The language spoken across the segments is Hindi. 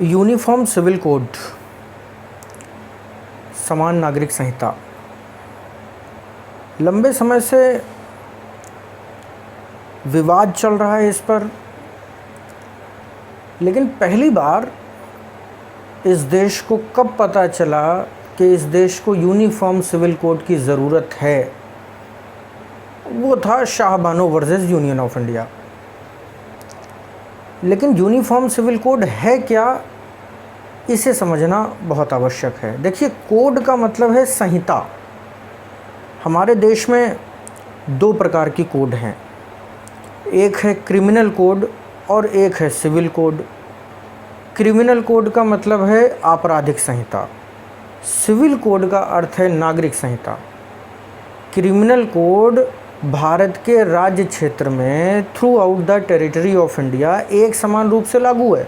यूनिफॉर्म सिविल कोड, समान नागरिक संहिता, लंबे समय से विवाद चल रहा है इस पर। लेकिन पहली बार इस देश को कब पता चला कि इस देश को यूनिफॉर्म सिविल कोड की ज़रूरत है, वो था Shah Bano versus union of India. लेकिन यूनिफॉर्म सिविल कोड है क्या, इसे समझना बहुत आवश्यक है। देखिए, कोड का मतलब है संहिता। हमारे देश में दो प्रकार की कोड हैं, एक है क्रिमिनल कोड और एक है सिविल कोड। क्रिमिनल कोड का मतलब है आपराधिक संहिता, सिविल कोड का अर्थ है नागरिक संहिता। क्रिमिनल कोड भारत के राज्य क्षेत्र में through out the territory of India एक समान रूप से लागू है,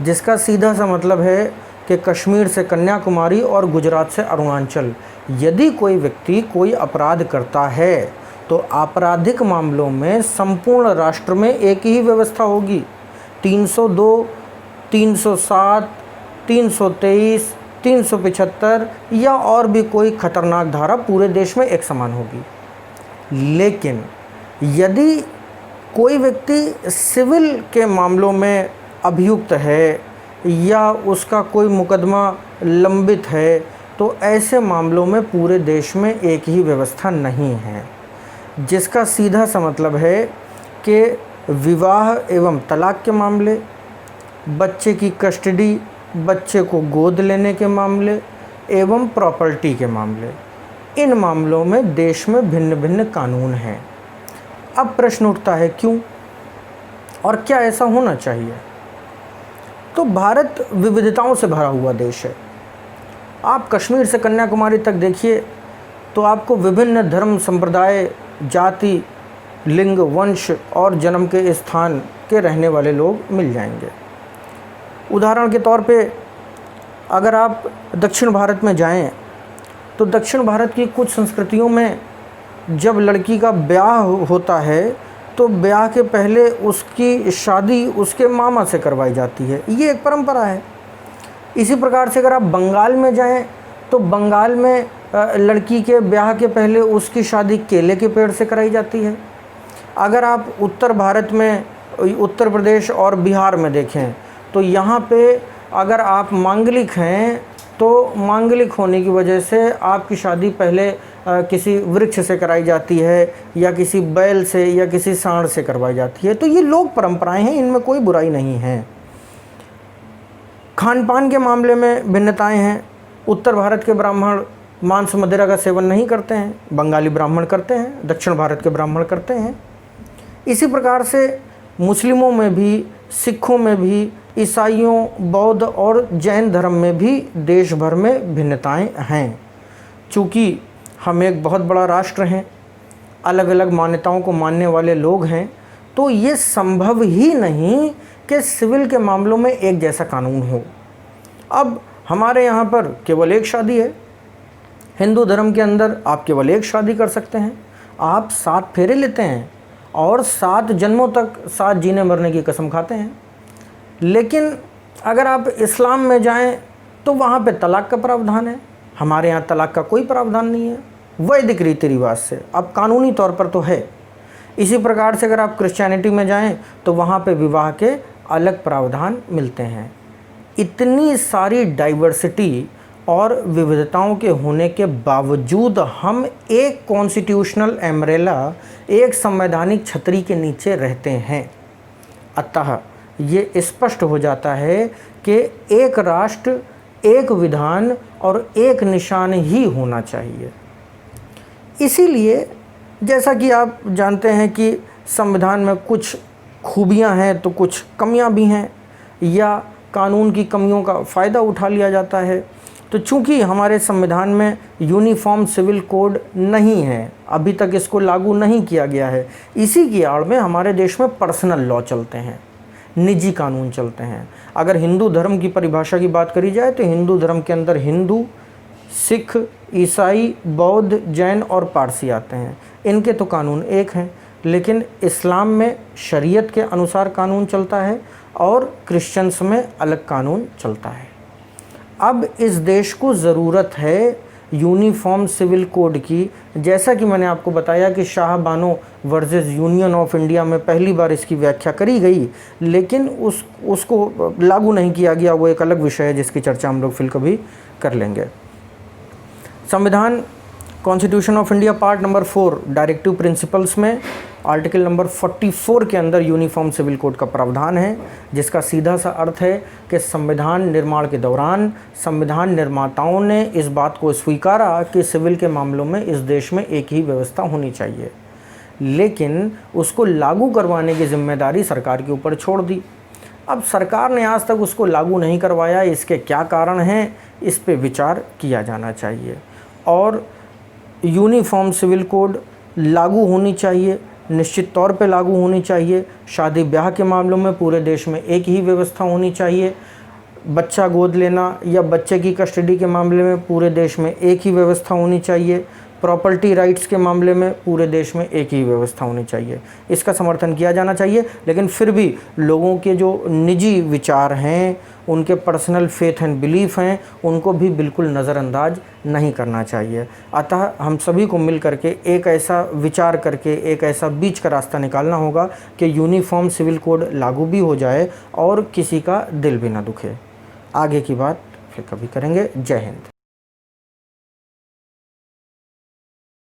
जिसका सीधा सा मतलब है कि कश्मीर से कन्याकुमारी और गुजरात से अरुणाचल, यदि कोई व्यक्ति कोई अपराध करता है तो आपराधिक मामलों में संपूर्ण राष्ट्र में एक ही व्यवस्था होगी। 302, 307, 323, 375 या और भी कोई खतरनाक धारा पूरे देश में एक समान होगी। लेकिन यदि कोई व्यक्ति सिविल के मामलों में अभियुक्त है या उसका कोई मुकदमा लंबित है, तो ऐसे मामलों में पूरे देश में एक ही व्यवस्था नहीं है, जिसका सीधा सा मतलब है कि विवाह एवं तलाक के मामले, बच्चे की कस्टडी, बच्चे को गोद लेने के मामले एवं प्रॉपर्टी के मामले, इन मामलों में देश में भिन्न भिन्न कानून हैं। अब प्रश्न उठता है क्यों और क्या ऐसा होना चाहिए। तो भारत विविधताओं से भरा हुआ देश है। आप कश्मीर से कन्याकुमारी तक देखिए तो आपको विभिन्न धर्म, संप्रदाय, जाति, लिंग, वंश और जन्म के स्थान के रहने वाले लोग मिल जाएंगे। उदाहरण के तौर पे अगर आप दक्षिण भारत में जाएं तो दक्षिण भारत की कुछ संस्कृतियों में जब लड़की का ब्याह होता है तो ब्याह के पहले उसकी शादी उसके मामा से करवाई जाती है, ये एक परंपरा है। इसी प्रकार से अगर आप बंगाल में जाएं तो बंगाल में लड़की के ब्याह के पहले उसकी शादी केले के पेड़ से कराई जाती है। अगर आप उत्तर भारत में उत्तर प्रदेश और बिहार में देखें तो यहाँ पे अगर आप मांगलिक हैं तो मांगलिक होने की वजह से आपकी शादी पहले किसी वृक्ष से कराई जाती है या किसी बैल से या किसी सांड से करवाई जाती है। तो ये लोक परंपराएं हैं, इनमें कोई बुराई नहीं है। खान पान के मामले में भिन्नताएं हैं। उत्तर भारत के ब्राह्मण मांस मदिरा का सेवन नहीं करते हैं, बंगाली ब्राह्मण करते हैं, दक्षिण भारत के ब्राह्मण करते हैं। इसी प्रकार से मुस्लिमों में भी, सिखों में भी, ईसाइयों, बौद्ध और जैन धर्म में भी देश भर में भिन्नताएं हैं। चूँकि हम एक बहुत बड़ा राष्ट्र हैं, अलग अलग मान्यताओं को मानने वाले लोग हैं, तो ये संभव ही नहीं कि सिविल के मामलों में एक जैसा कानून हो। अब हमारे यहाँ पर केवल एक शादी है। हिंदू धर्म के अंदर आप केवल एक शादी कर सकते हैं, आप 7 फेरे लेते हैं और 7 जन्मों तक साथ जीने मरने की कसम खाते हैं। लेकिन अगर आप इस्लाम में जाएं तो वहाँ पे तलाक का प्रावधान है, हमारे यहाँ तलाक का कोई प्रावधान नहीं है, वैदिक रीति रिवाज से। अब कानूनी तौर पर तो है। इसी प्रकार से अगर आप क्रिश्चियनिटी में जाएं तो वहाँ पे विवाह के अलग प्रावधान मिलते हैं। इतनी सारी डाइवर्सिटी और विविधताओं के होने के बावजूद हम एक कॉन्स्टिट्यूशनल एम्ब्रेला, एक संवैधानिक छतरी के नीचे रहते हैं। अतः ये स्पष्ट हो जाता है कि एक राष्ट्र, एक विधान और एक निशान ही होना चाहिए। इसीलिए जैसा कि आप जानते हैं कि संविधान में कुछ खूबियां हैं तो कुछ कमियां भी हैं, या कानून की कमियों का फ़ायदा उठा लिया जाता है। तो चूंकि हमारे संविधान में यूनिफॉर्म सिविल कोड नहीं है, अभी तक इसको लागू नहीं किया गया है, इसी की आड़ में हमारे देश में पर्सनल लॉ चलते हैं, निजी कानून चलते हैं। अगर हिंदू धर्म की परिभाषा की बात करी जाए तो हिंदू धर्म के अंदर हिंदू, सिख, ईसाई, बौद्ध, जैन और पारसी आते हैं। इनके तो कानून एक हैं। लेकिन इस्लाम में शरीयत के अनुसार कानून चलता है और क्रिश्चियंस में अलग कानून चलता है। अब इस देश को ज़रूरत है यूनिफॉर्म सिविल कोड की। जैसा कि मैंने आपको बताया कि Shah Bano versus union of India में पहली बार इसकी व्याख्या करी गई, लेकिन उसको लागू नहीं किया गया। वो एक अलग विषय है जिसकी चर्चा हम लोग फिर कभी कर लेंगे। संविधान constitution of India part number 4 directive principles में आर्टिकल नंबर 44 के अंदर यूनिफॉर्म सिविल कोड का प्रावधान है, जिसका सीधा सा अर्थ है कि संविधान निर्माण के दौरान संविधान निर्माताओं ने इस बात को स्वीकारा कि सिविल के मामलों में इस देश में एक ही व्यवस्था होनी चाहिए, लेकिन उसको लागू करवाने की जिम्मेदारी सरकार के ऊपर छोड़ दी। अब सरकार ने आज तक उसको लागू नहीं करवाया। इसके क्या कारण हैं, इस पे विचार किया जाना चाहिए। और यूनिफॉर्म सिविल कोड लागू होनी चाहिए, निश्चित तौर पे लागू होनी चाहिए। शादी ब्याह के मामलों में पूरे देश में एक ही व्यवस्था होनी चाहिए। बच्चा गोद लेना या बच्चे की कस्टडी के मामले में पूरे देश में एक ही व्यवस्था होनी चाहिए। प्रॉपर्टी राइट्स के मामले में पूरे देश में एक ही व्यवस्था होनी चाहिए। इसका समर्थन किया जाना चाहिए, लेकिन फिर भी लोगों के जो निजी विचार हैं, उनके पर्सनल फेथ एंड बिलीफ हैं, उनको भी बिल्कुल नज़रअंदाज नहीं करना चाहिए। अतः हम सभी को मिल करके एक ऐसा विचार करके एक ऐसा बीच का रास्ता निकालना होगा कि यूनिफॉर्म सिविल कोड लागू भी हो जाए और किसी का दिल भी ना दुखे। आगे की बात फिर कभी करेंगे। जय हिंद।